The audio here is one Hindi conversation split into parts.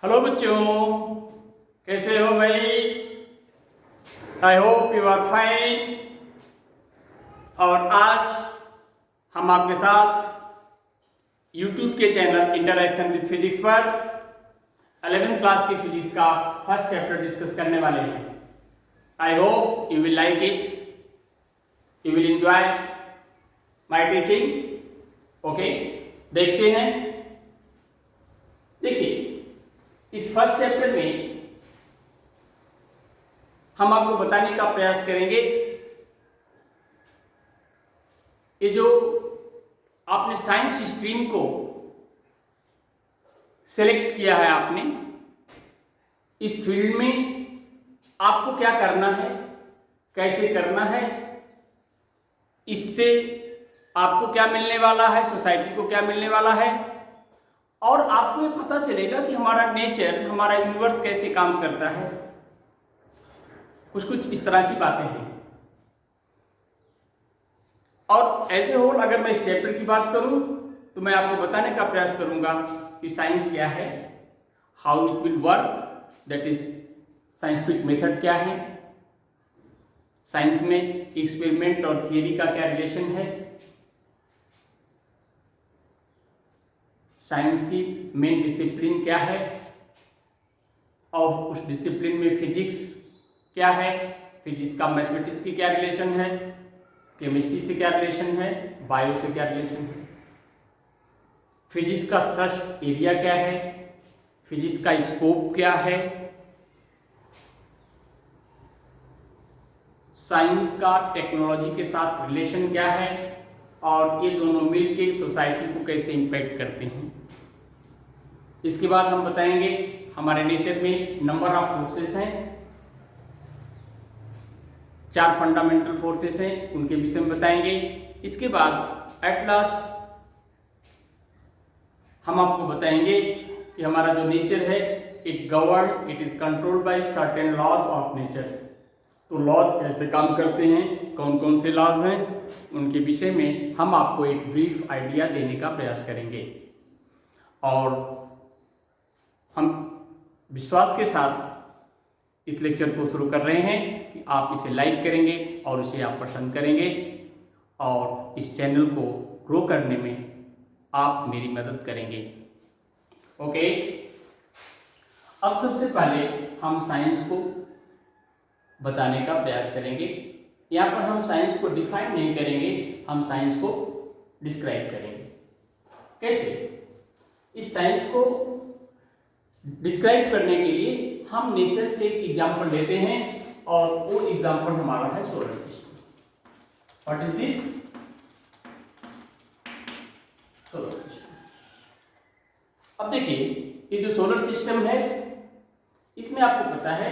हेलो बच्चों, कैसे हो भाई? I hope you are fine. और आज हम आपके साथ YouTube के चैनल इंटरैक्शन विद फिजिक्स पर 11th क्लास की फिजिक्स का फर्स्ट चैप्टर डिस्कस करने वाले हैं। आई hope you will like it, you will enjoy my teaching. Okay, देखते हैं। देखिए, इस फर्स्ट चैप्टर में हम आपको बताने का प्रयास करेंगे ये जो आपने साइंस स्ट्रीम को सेलेक्ट किया है, आपने इस फील्ड में आपको क्या करना है, कैसे करना है, इससे आपको क्या मिलने वाला है, सोसाइटी को क्या मिलने वाला है, और आपको ये पता चलेगा कि हमारा नेचर, हमारा यूनिवर्स कैसे काम करता है। कुछ इस तरह की बातें हैं। और एज ए होल अगर मैं इस चैप्टर की बात करूं तो मैं आपको बताने का प्रयास करूंगा कि साइंस क्या है, how it will work, that is scientific method क्या है, साइंस में एक्सपेरिमेंट और थियरी का क्या रिलेशन है, साइंस की मेन डिसिप्लिन क्या है, और उस डिसिप्लिन में फिजिक्स क्या है, फिजिक्स का मैथमेटिक्स की क्या रिलेशन है, केमिस्ट्री से क्या रिलेशन है, बायो से क्या रिलेशन है, फिजिक्स का थ्रस्ट एरिया क्या है, फिजिक्स का स्कोप क्या है, साइंस का टेक्नोलॉजी के साथ रिलेशन क्या है, और ये दोनों मिलके सोसाइटी को कैसे इम्पैक्ट करते हैं। इसके बाद हम बताएंगे हमारे नेचर में नंबर ऑफ फोर्सेस हैं, 4 फंडामेंटल फोर्सेस हैं, उनके विषय में बताएंगे। इसके बाद एट लास्ट हम आपको बताएंगे कि हमारा जो नेचर है it govern, it is controlled by certain laws of nature. तो लॉज कैसे काम करते हैं, कौन कौन से लॉज हैं, उनके विषय में हम आपको एक ब्रीफ आइडिया देने का प्रयास करेंगे। और हम विश्वास के साथ इस लेक्चर को शुरू कर रहे हैं कि आप इसे लाइक करेंगे और इसे आप पसंद करेंगे, और इस चैनल को ग्रो करने में आप मेरी मदद करेंगे। ओके, अब सबसे पहले हम साइंस को बताने का प्रयास करेंगे। यहाँ पर हम साइंस को डिफाइन नहीं करेंगे, हम साइंस को डिस्क्राइब करेंगे। कैसे? इस साइंस को डिस्क्राइब करने के लिए हम नेचर से एक एग्जाम्पल लेते हैं, और वो एग्जाम्पल हमारा है solar system. What is this? Solar system. अब देखिए, ये जो सोलर सिस्टम है इसमें आपको पता है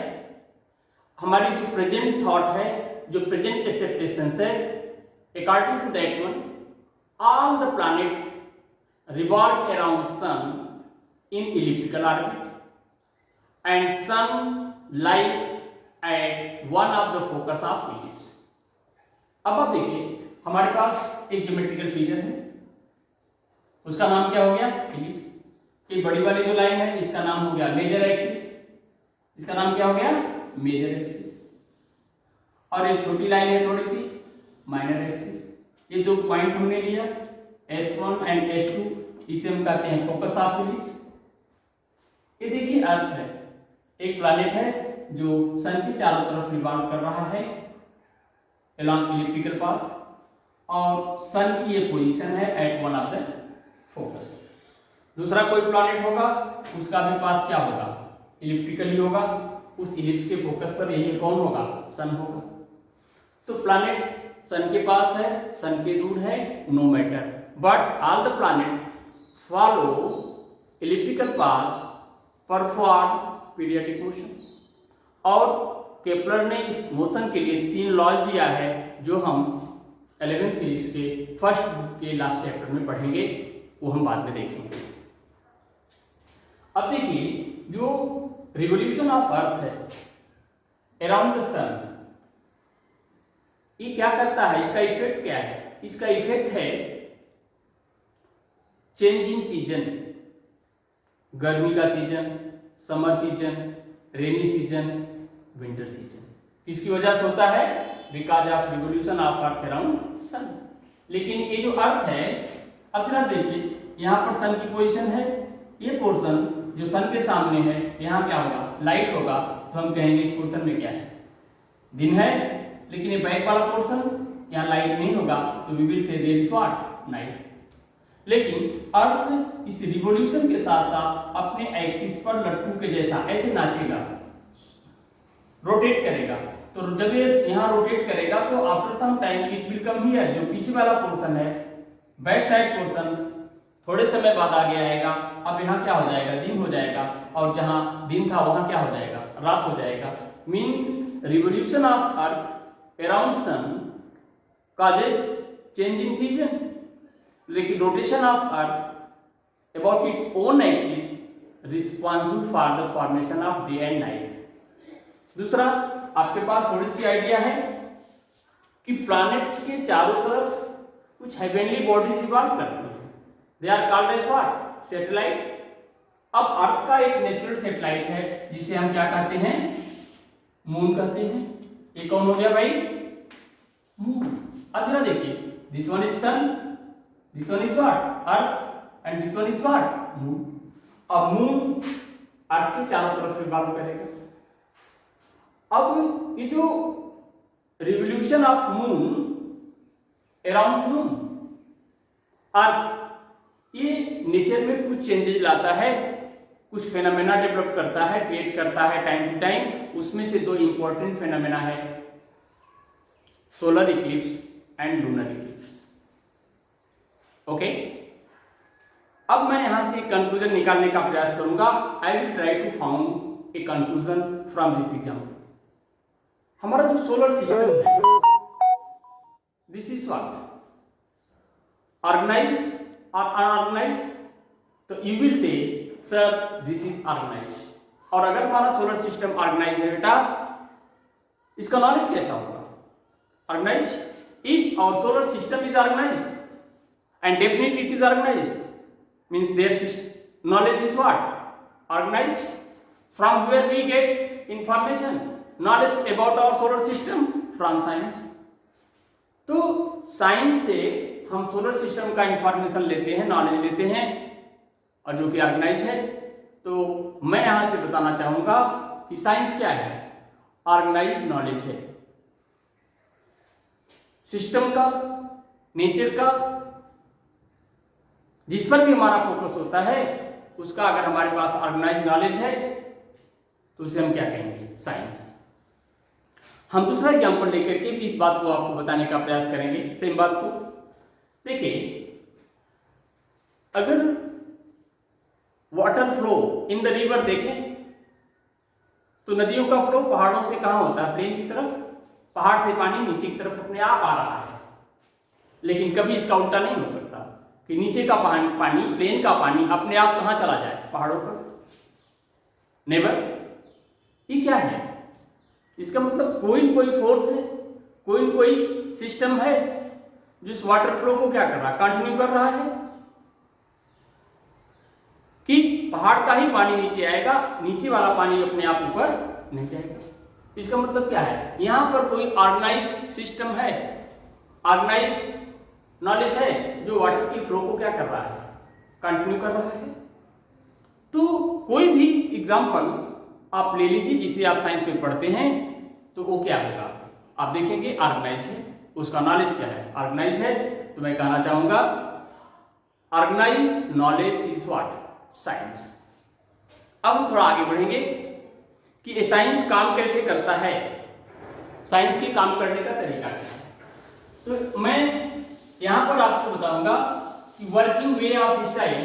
हमारी जो प्रेजेंट थॉट है, जो प्रेजेंट एक्सेप्टेशंस है, according to that one all the planets revolve around sun in elliptical orbit and sun lies at one of the focus of ellipse। अब आप देखिए, हमारे पास एक ज्योमेट्रिकल फिगर है, उसका नाम क्या हो गया? इलिप्स। ये बड़ी वाली जो लाइन है इसका नाम हो गया मेजर एक्सिस, इसका नाम क्या हो गया? Major axis. और ये छोटी लाइन है थोड़ी सी, माइनर एक्सिस। ये दो पॉइंट हमने लिया S1 एंड S2, इसे हम कहते हैं फोकस ऑफ इलिप्स। ये देखिए अर्थ है, एक प्लैनेट है जो सन के चारों तरफ रिवॉल्व कर रहा है along elliptical path, और सन की ये पोजीशन है at one of the focus. दूसरा कोई प्लैनेट होगा, उसका भी पाथ क्या होगा? इलिप्टिकल ही होगा, उस इलिप्स के फोकस पर यही कौन होगा? सन होगा। तो प्लैनेट्स सन के पास है, सन के दूर है, no matter, but all the planets follow elliptical path perform periodic motion. और केपलर ने इस मोशन के लिए 3 लॉज दिया है, जो हम 11th फिजिक्स के फर्स्ट बुक के लास्ट चैप्टर में पढ़ेंगे, वो हम बाद में देखेंगे। अब देखिए, जो रिवोल्यूशन ऑफ अर्थ है अराउंड द सन, ये क्या करता है, इसका इफेक्ट क्या है? इसका इफेक्ट है चेंज इन सीजन, गर्मी का season, summer season, rainy season, winter season. किसकी वजह से होता है? Because of revolution of earth around sun. लेकिन ये जो अर्थ है, अब जरा देखिए, यहाँ पर सन की पोजीशन है, ये पोर्शन जो सन के सामने है, यहाँ क्या होगा? लाइट होगा, तो हम कहेंगे इस पोर्शन में क्या है? दिन है। लेकिन ये बैक वाला पोर्शन, यहाँ लाइट नहीं होगा, तो we will say there is what? Night. लेकिन अर्थ इस रिवोल्यूशन के साथ साथ अपने एक्सिस पर लट्टू के जैसा ऐसे नाचेगा, रोटेट करेगा। तो जब ये यहाँ रोटेट करेगा तो after some time it will come here, जो पीछे वाला पोर्शन है, बैक साइड पोर्शन, थोड़े समय बाद आगे आएगा। अब यहाँ क्या हो जाएगा? दिन हो जाएगा, और जहाँ दिन था वहाँ क्या हो जाएगा? रात हो जाएगा। Means revolution of earth around sun causes change in season, लेकिन rotation of earth about its own axis responsible for the formation of day and night. दूसरा, आपके पास थोड़ी सी आइडिया है कि प्लैनेट्स के चारों तरफ कुछ हेवनली बॉडीज रिवॉल्व करती हैं, they are called as what? Satellite. अब अर्थ का एक नेचुरल सैटेलाइट है जिसे हम क्या कहते हैं? मून कहते हैं। ये कौन हो गया भाई? मून। अब जरा देखिए, this one is sun, this one is what? Earth, and this one is what? Moon. अब मून अर्थ के चारों तरफ रिवॉल्व करेगा। अब ये जो revolution of moon around moon earth, ये नेचर में कुछ चेंजेस लाता है, कुछ फेनोमेना डेवलप करता है, क्रिएट करता है टाइम टू टाइम। उसमें से दो इंपॉर्टेंट फेनोमेना है, solar eclipse and lunar eclipse. Okay, अब मैं यहां से कंक्लूजन निकालने का प्रयास करूंगा। I will try to found a conclusion from this example. हमारा जो सोलर सिस्टम है, दिस इज व्हाट? ऑर्गेनाइज्ड और अनऑर्गेनाइज्ड? तो you will say sir this is organized. और अगर हमारा सोलर सिस्टम ऑर्गेनाइज्ड है बेटा, इसका नॉलेज कैसा होगा? Organised. If our solar system is organized, and definitely it is organized, means their knowledge is what? Organized. From where we get information, knowledge about our solar system? From science. तो साइंस से हम सोलर सिस्टम का इंफॉर्मेशन लेते हैं, नॉलेज लेते हैं, और जो कि ऑर्गेनाइज है। तो मैं यहां से बताना चाहूंगा कि साइंस क्या है? ऑर्गेनाइज नॉलेज है सिस्टम का, नेचर का, जिस पर भी हमारा फोकस होता है उसका अगर हमारे पास ऑर्गेनाइज नॉलेज है तो उसे हम क्या कहेंगे? साइंस। हम दूसरा एग्जाम्पल लेकर के भी इस बात को आपको बताने का प्रयास करेंगे, सेम बात को। देखिए, अगर water flow in the river देखें तो नदियों का फ्लो पहाड़ों से कहां होता है? प्लेन की तरफ। पहाड़ से पानी नीचे की तरफ अपने आप आ रहा है। लेकिन कभी इसका उल्टा नहीं हो सकता कि नीचे का पानी, प्लेन का पानी अपने आप कहां चला जाए? पहाड़ों पर। नेवर। ये क्या है? इसका मतलब कोई न कोई फोर्स है, कोई न कोई सिस्टम है जो इस वाटर फ्लो को क्या कर रहा है? कंटिन्यू कर रहा है कि पहाड़ का ही पानी नीचे आएगा, नीचे वाला पानी अपने आप ऊपर नहीं जाएगा। इसका मतलब क्या है? यहां पर कोई ऑर्गेनाइज सिस्टम है, ऑर्गेनाइज नॉलेज है जो वाटर की फ्लो को क्या कर रहा है? कंटिन्यू कर रहा है। तो कोई भी एग्जांपल आप ले लीजिए जिसे आप साइंस में पढ़ते हैं, तो वो क्या होगा? आप देखेंगे ऑर्गेनाइज है, उसका नॉलेज क्या है? ऑर्गेनाइज है। तो मैं कहना चाहूंगा organize knowledge is what? Science. अब हम थोड़ा आगे बढ़ेंगे कि ये साइंस काम कैसे करता है, साइंस के काम करने का तरीका क्या है। तो मैं यहां पर आपको बताऊंगा कि working way of style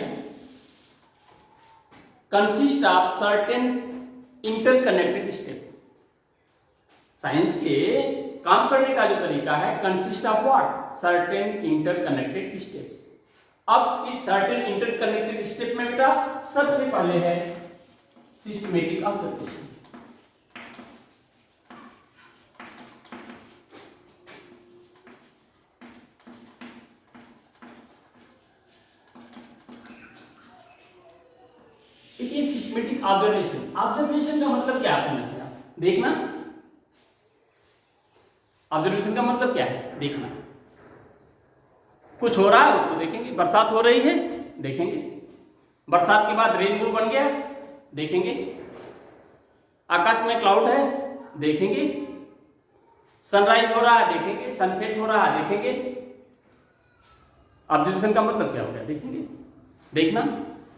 consist of certain interconnected step. Science के काम करने का जो तरीका है consist of what? Certain interconnected steps. अब इस सर्टेन इंटरकनेक्टेड स्टेप में बेटा सबसे पहले है systematic observation. It is systematic observation. Observation का मतलब क्या समझ गया? देखना। ऑब्जर्वेशन का मतलब क्या है? देखना। कुछ हो रहा है उसको देखेंगे, बरसात हो रही है देखेंगे, बरसात के बाद रेनबो बन गया देखेंगे, आकाश में क्लाउड है देखेंगे, सनराइज हो रहा है देखेंगे, सनसेट हो रहा है देखेंगे। ऑब्जर्वेशन का मतलब क्या हो गया? देखेंगे, देखना।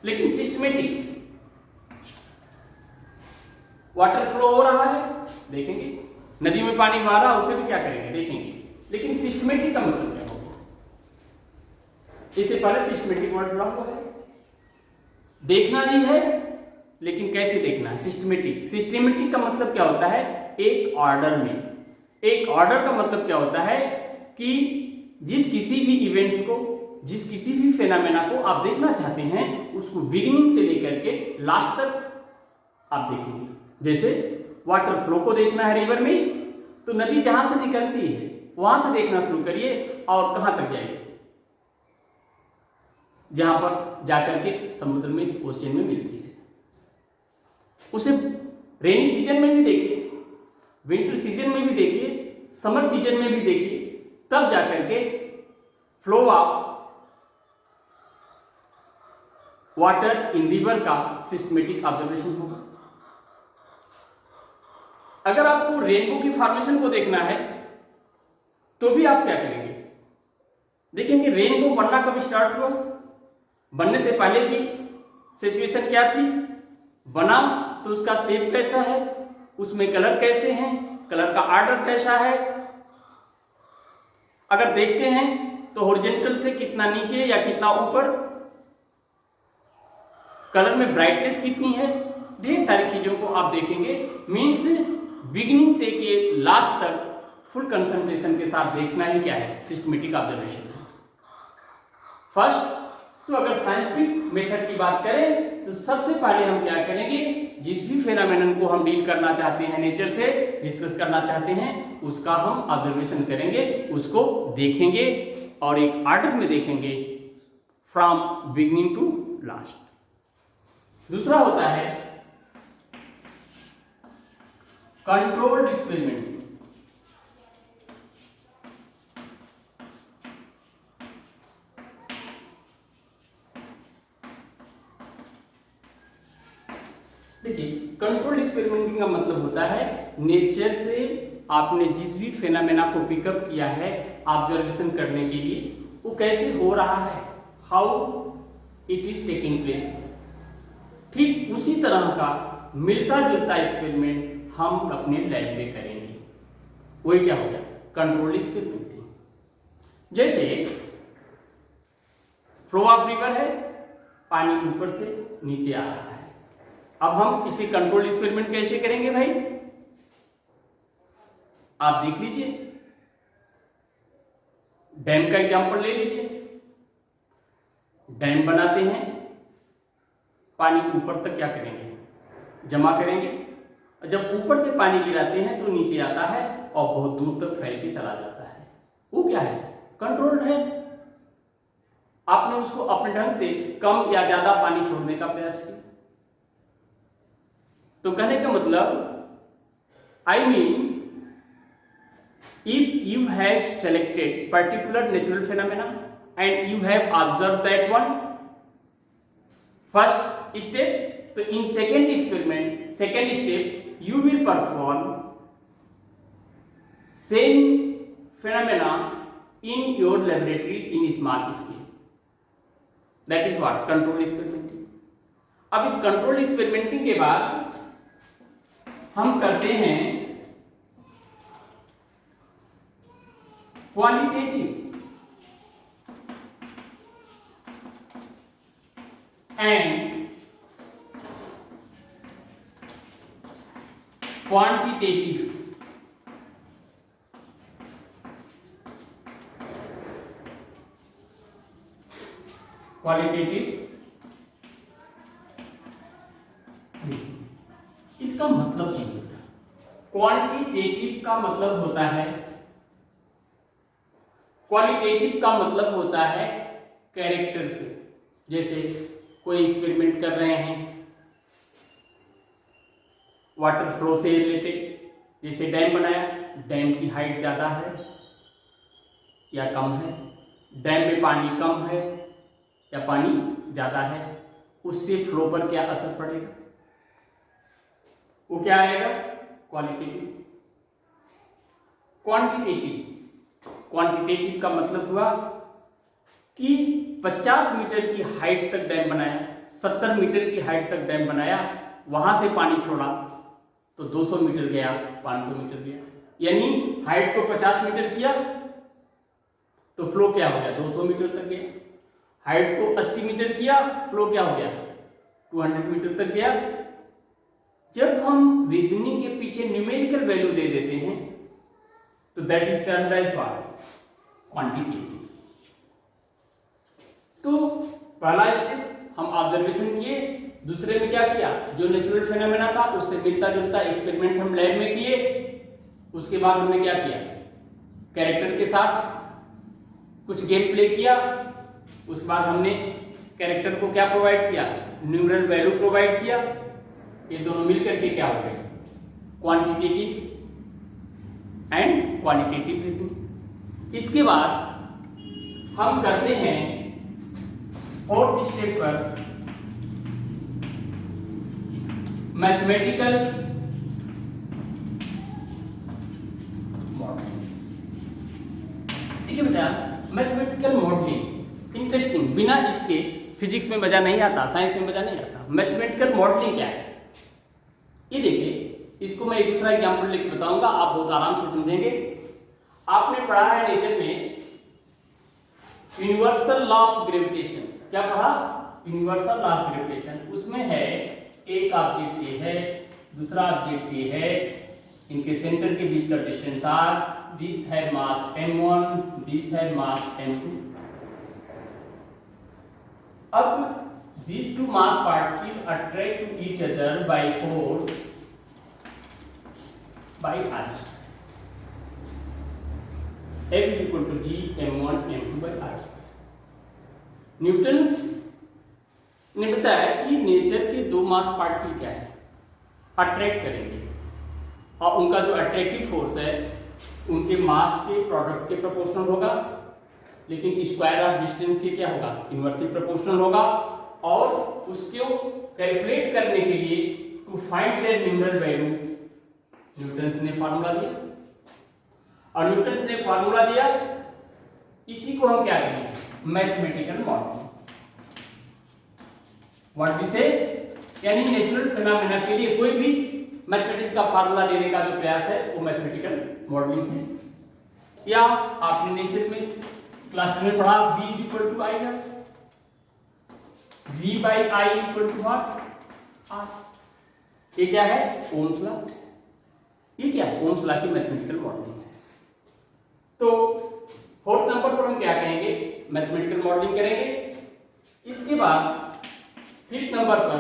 लेकिन सिस्टमेटिक, वाटर फ्लो हो रहा है देखेंगे, नदी में पानी बह रहा है उसे भी क्या करेंगे? देखेंगे। लेकिन सिस्टमेटिक का मतलब क्या होगा? इससे पहले सिस्टमेटिक वर्ड जुड़ा हुआ है, देखना ही है लेकिन कैसे देखना है? सिस्टमेटिक। सिस्टमेटिक का मतलब क्या होता है? एक ऑर्डर में। एक ऑर्डर का मतलब क्या होता है कि जिस किसी भी इवेंट्स को, जिस किसी भी फेनामेना को आप देखना चाहते हैं उसको बिगिनिंग से लेकर के लास्ट तक आप देखेंगे। जैसे वाटर फ्लो को देखना है रिवर में, तो नदी जहां से निकलती है वहां से देखना शुरू करिए और कहां तक जाएगी? जहां पर जाकर के समुद्र में, ओशियन में मिलती है। उसे रेनी सीजन में भी देखिए, विंटर सीजन में भी देखिए, समर सीजन में भी देखिए, तब जाकर के flow of water in river का सिस्टमेटिक ऑब्जर्वेशन होगा। अगर आपको रेनबो की फॉर्मेशन को देखना है तो भी आप क्या करेंगे? देखेंगे रेनबो बनना कब स्टार्ट हुआ, बनने से पहले की सिचुएशन क्या थी, बना तो उसका शेप कैसा है, उसमें कलर कैसे हैं, कलर का ऑर्डर कैसा है। अगर देखते हैं तो हॉरिजॉन्टल से कितना नीचे या कितना ऊपर, कलर में ब्राइटनेस कितनी है, ढेर सारी चीजों को आप देखेंगे। मीन्स बिगिनिंग से के लास्ट तक फुल कंसंट्रेशन के साथ देखना ही क्या है? सिस्टमेटिक ऑब्जर्वेशन है। फर्स्ट तो अगर साइंटिफिक मेथड की बात करें तो सबसे पहले हम क्या करेंगे? जिस भी फेनोमेनन को हम डील करना चाहते हैं, नेचर से डिस्कस करना चाहते हैं, उसका हम ऑब्जर्वेशन करेंगे, उसको देखेंगे और एक ऑर्डर में देखेंगे फ्रॉम बिगिनिंग टू लास्ट। दूसरा होता है कंट्रोल्ड एक्सपेरिमेंट। देखिए, कंट्रोल्ड एक्सपेरिमेंटिंग का मतलब होता है नेचर से आपने जिस भी फेनामेना को पिकअप किया है ऑब्जर्वेशन करने के लिए, वो कैसे हो रहा है, how it is taking place. ठीक उसी तरह का मिलता जुलता एक्सपेरिमेंट हम अपने लैब में करेंगे। वही क्या हो गया? Controlled experimenting. जैसे फ्लो ऑफ रिवर है, पानी ऊपर से नीचे आ रहा है, अब हम इसे कंट्रोल एक्सपेरिमेंट कैसे करेंगे भाई? आप देख लीजिए, डैम का एग्जांपल ले लीजिए। डैम बनाते हैं, पानी ऊपर तक क्या करेंगे? जमा करेंगे, और जब ऊपर से पानी गिराते हैं तो नीचे आता है और बहुत दूर तक फैल के चला जाता है। वो क्या है? कंट्रोल्ड है। आपने उसको अपने ढंग से कम या ज्यादा पानी छोड़ने का प्रयास किया। तो कहने का मतलब I mean if you have selected particular natural phenomena and you have observed that one first step, so in second experiment, second step you will perform same phenomena in your laboratory in small scale. That is what control experimenting. अब इस कंट्रोल एक्सपेरिमेंटिंग के बाद हम करते हैं क्वालिटेटिव एंड क्वांटिटेटिव इसका मतलब क्या होता है? क्वांटिटेटिव का मतलब होता है, क्वालिटेटिव का मतलब होता है कैरेक्टर से। जैसे कोई एक्सपेरिमेंट कर रहे हैं, वाटर फ्लो से रिलेटेड, जैसे डैम बनाया, डैम की हाइट ज़्यादा है या कम है, डैम में पानी कम है या पानी ज़्यादा है, उससे फ्लो पर क्या असर पड़ेगा, वो क्या आएगा, क्वालिटेटिव। क्वांटिटेटिव का मतलब हुआ कि 50 मीटर की हाइट तक डैम बनाया, 70 मीटर की हाइट तक डैम बनाया, वहां से पानी छोड़ा तो 200 मीटर गया, 500 मीटर गया, यानी हाइट को 50 मीटर किया तो फ्लो क्या हो गया, 200 मीटर तक गया। हाइट को 80 मीटर किया, फ्लो क्या हो गया, 200 मीटर तक गया। जब हम रीजनिंग के पीछे न्यूमेरिकल वैल्यू दे देते हैं तो that is termed as what, quantitative. तो पहला स्टेप हम ऑब्जर्वेशन किए, दूसरे में क्या किया, जो नेचुरल फेनोमेना था उससे मिलता जुलता एक्सपेरिमेंट हम लैब में किए। उसके बाद हमने क्या किया, कैरेक्टर के साथ कुछ गेम प्ले किया। उसके बाद हमने कैरेक्टर को क्या प्रोवाइड किया, न्यूमेरिकल वैल्यू प्रोवाइड किया। ये दोनों मिलकर के क्या हो गए, क्वांटिटेटिव एंड क्वालिटेटिव रीजनिंग। इसके बाद हम करते हैं फोर्थ स्टेप पर मैथमेटिकल मॉडलिंग। ठीक है बेटा, मैथमेटिकल मॉडलिंग इंटरेस्टिंग, बिना इसके फिजिक्स में मजा नहीं आता, साइंस में मजा नहीं आता। मैथमेटिकल मॉडलिंग क्या है, ये देखिए, इसको मैं एक दूसरा एग्जाम्पल लेके बताऊंगा, आप बहुत आराम से समझेंगे। आपने पढ़ा है नेचर में यूनिवर्सल लॉ ऑफ ग्रेविटेशन, क्या पढ़ा, यूनिवर्सल लॉ ऑफ ग्रेविटेशन। उसमें है एक ऑब्जेक्ट ये है, दूसरा ऑब्जेक्ट ये है, इनके सेंटर के बीच का डिस्टेंस r, दिस है मास m1, दिस है मास m2। अब these two mass particles attract to each other by force by r, F is equal to g m1 m2 by r। Newton's ने बताया कि नेचर के दो मास पार्टिकल क्या है, अट्रैक्ट करेंगे, और उनका जो अट्रैक्टिव फोर्स है उनके मास के प्रोडक्ट के प्रोपोर्शनल होगा, लेकिन स्क्वायर ऑफ डिस्टेंस के क्या होगा, इनवर्सली प्रोपोर्शनल होगा। और उसको कैलकुलेट करने के लिए to find their numerical value Newton's ने फार्मूला दिया, और न्यूटन्स ने फार्मूला दिया, इसी को हम क्या कहेंगे, मैथमेटिकल मॉडलिंग। व्हाट वी से, यानी नेचुरल फिनोमेना के लिए कोई भी मैथमेटिक्स का फार्मूला देने का जो प्रयास है वो मैथमेटिकल मॉडलिंग है। या आपने नेचर में क्लास में पढ़ा V इक्वल टू आई है, V by I equal to what, R। ये क्या है, ओम्स लॉ। ये क्या है, ओम्स लॉ की मैथमेटिकल मॉडलिंग है। तो फोर्थ नंबर पर हम क्या कहेंगे, मैथमेटिकल मॉडलिंग करेंगे। इसके बाद फिफ्थ नंबर पर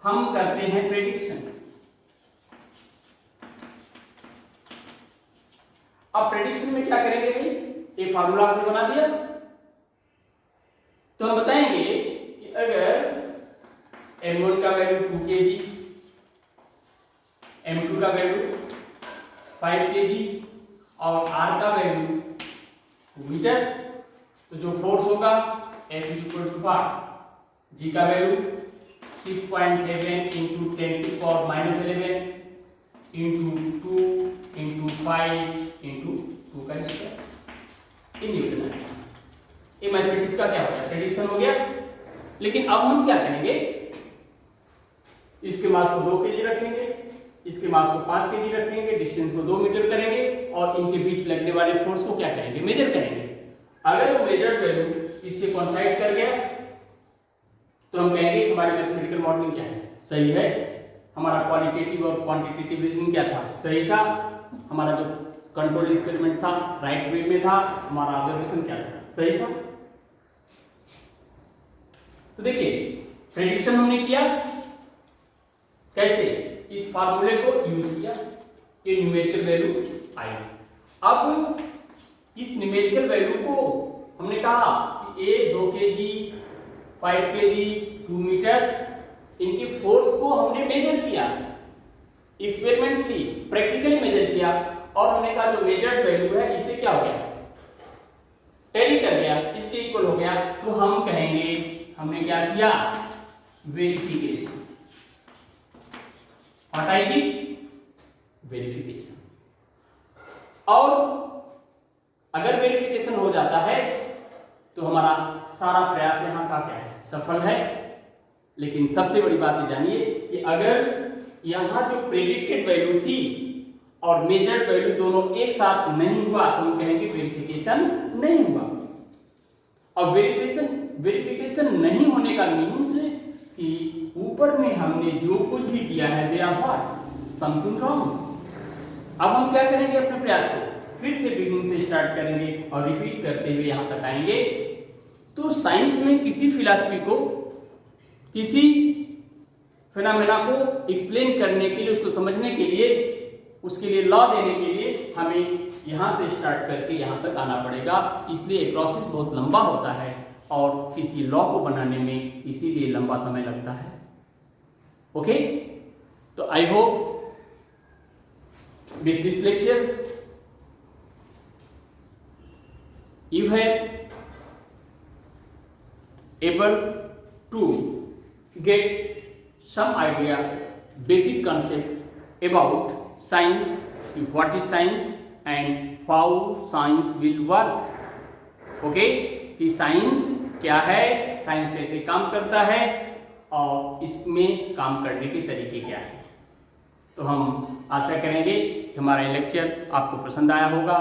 हम करते हैं प्रेडिक्शन। अब प्रेडिक्शन में क्या करेंगे भाई, एक फार्मूला हमने बना दिया, तो हम बताएंगे कि अगर m1 का वैल्यू 2 kg, m2 का वैल्यू 5 kg और r का वैल्यू 2 मीटर, तो जो फोर्स होगा F इक्वल टू g का value 6.7 into 10⁻11 into 2 into 5 into 2 का स्क्वायर, ये न्यूटन है। ये मैथमेटिक्स का क्या हो गया, प्रेडिक्शन हो गया। लेकिन अब हम क्या करेंगे, इसके मास को 2 kg रखेंगे, इसके मास को 5 kg रखेंगे, डिस्टेंस को 2 मीटर करेंगे, और इनके बीच लगने वाले फोर्स को क्या करेंगे, मेजर करेंगे। अगर वो मेजर्ड वैल्यू इससे कोइंसाइड कर गया तो हम कहेंगे हमारी मैथमेटिकल मॉडलिंग क्या है, सही है। हमारा क्वालिटेटिव और क्वांटिटेटिव रीजनिंग क्या था, सही था। हमारा जो कंट्रोल एक्सपेरिमेंट था राइट वे में था, हमारा ऑब्जर्वेशन क्या था, सही था। तो देखिए प्रेडिक्शन हमने किया कैसे, इस फार्मूले को यूज किया, ये न्यूमेरिकल वैल्यू आई। अब इस न्यूमेरिकल वैल्यू को हमने कहा कि 2 kg 5 kg 2 मीटर, इनके फोर्स को हमने मेजर किया। एक्सपेरिमेंटली प्रैक्टिकली मेजर किया और हमने कहा जो मेजर्ड वैल्यू है इससे क्या हो गया, टैली कर गया, इसके इक्वल हो गया, तो हम कहेंगे हमने क्या किया, वेरिफिकेशन। हटाएगी वेरिफिकेशन। और अगर वेरिफिकेशन हो जाता है तो हमारा सारा प्रयास यहाँ का क्या है, सफल है। लेकिन सबसे बड़ी बात ये जानिए कि अगर यहाँ जो प्रेडिक्टेड वैल्यू थी और मेजर्ड वैल्यू दोनों एक साथ नहीं हुआ तो हम कहेंगे वेरिफिकेशन नहीं हुआ। अब वेरिफिकेशन नहीं होने का मीनिंग्स है कि ऊपर में हमने जो कुछ भी किया है they are what, something wrong. अब हम क्या करेंगे, अपने प्रयास को फिर से बिगिनिंग से स्टार्ट करेंगे और रिपीट करते हुए यहाँ तक आएंगे। तो साइंस में किसी फिलॉसफी को, किसी फिनोमेना को एक्सप्लेन करने के लिए, उसको समझने के लिए, उसके लिए लॉ देने के लिए हमें यहाँ से स्टार्ट करके यहाँ तक आना पड़ेगा। इसलिए एक प्रोसेस बहुत लंबा होता है और किसी लॉ को बनाने में इसीलिए लंबा समय लगता है। ओके, तो I hope with this lecture you have able to get some idea, basic concept about science, what is science and how science will work। Okay, कि साइंस क्या है, साइंस कैसे काम करता है और इसमें काम करने के तरीके क्या हैं। तो हम आशा करेंगे कि हमारा ये लेक्चर आपको पसंद आया होगा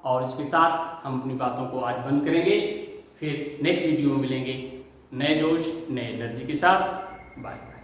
और इसके साथ हम अपनी बातों को आज बंद करेंगे। फिर नेक्स्ट वीडियो में मिलेंगे नए जोश, नए एनर्जी के साथ। बाय।